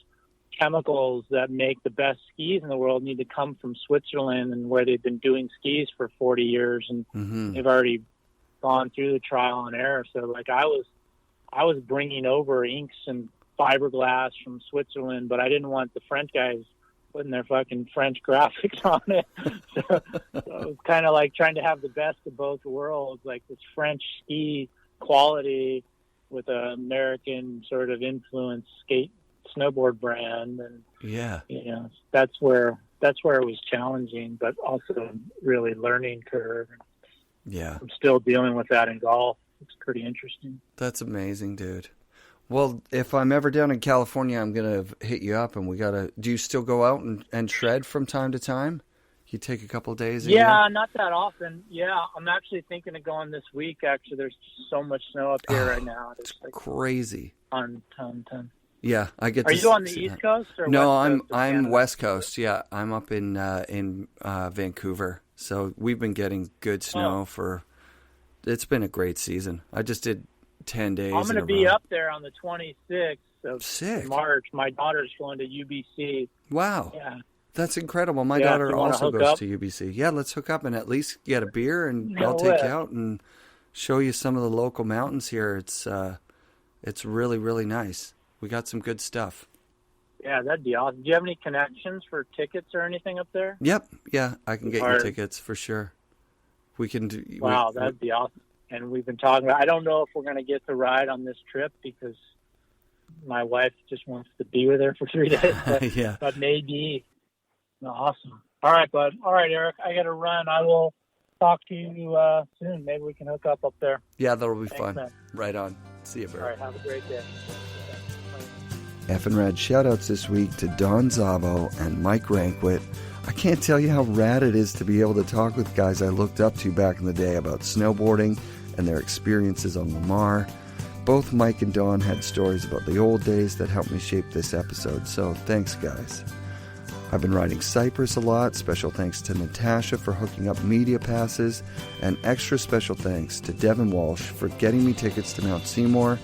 chemicals that make the best skis in the world need to come from Switzerland, and where they've been doing skis for 40 years and they've already gone through the trial and error. So like I was bringing over inks and fiberglass from Switzerland, but I didn't want the French guys putting their fucking French graphics on it. So it was kind of like trying to have the best of both worlds, like this French ski quality with an American sort of influence skate snowboard brand. And that's where it was challenging, but also really learning curve. Yeah, I'm still dealing with that in golf. It's pretty interesting. That's amazing, dude. Well, if I'm ever down in California, I'm going to hit you up, and do you still go out and shred from time to time? You take a couple of days a year? Not that often. Yeah, I'm actually thinking of going this week. Actually, there's just so much snow up here right now. It's like crazy. Ton. Yeah, I get. Are you on the East Coast or no? West Coast? I'm West Coast. Yeah, I'm up in Vancouver. So we've been getting good snow for. It's been a great season. I just did 10 days. I'm going to be up there on the 26th of Sick. March. My daughter's going to UBC. Wow. Yeah. That's incredible. My daughter also goes to UBC. Yeah, let's hook up and at least get a beer, and I'll take you out and show you some of the local mountains here. It's really, really nice. We got some good stuff. Yeah, that'd be awesome. Do you have any connections for tickets or anything up there? Yep. Yeah, I can get you tickets for sure. We can do. Wow, that'd be awesome. And we've been talking about, I don't know if we're going to get to ride on this trip, because my wife just wants to be with her for 3 days. But, yeah. But maybe. Awesome. All right, bud. All right, Eric, I got to run. I will talk to you soon. Maybe we can hook up there. Yeah, that'll be fun. Man. Right on. See you, Bert. All right, have a great day. FNRad shoutouts this week to Don Zavo and Mike Rankwit. I can't tell you how rad it is to be able to talk with guys I looked up to back in the day about snowboarding and their experiences on Lamar. Both Mike and Don had stories about the old days that helped me shape this episode, so thanks, guys. I've been riding Cypress a lot. Special thanks to Natasha for hooking up media passes, and extra special thanks to Devin Walsh for getting me tickets to Mount Seymour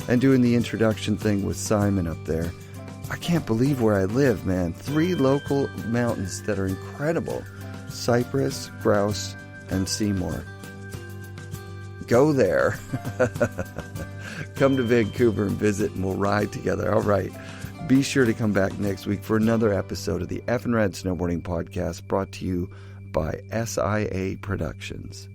and doing the introduction thing with Simon up there. I can't believe where I live, man. 3 local mountains that are incredible. Cypress, Grouse, and Seymour. Go there. Come to Vancouver and visit, and we'll ride together. All right. Be sure to come back next week for another episode of the FNRad Snowboarding Podcast, brought to you by SIA Productions.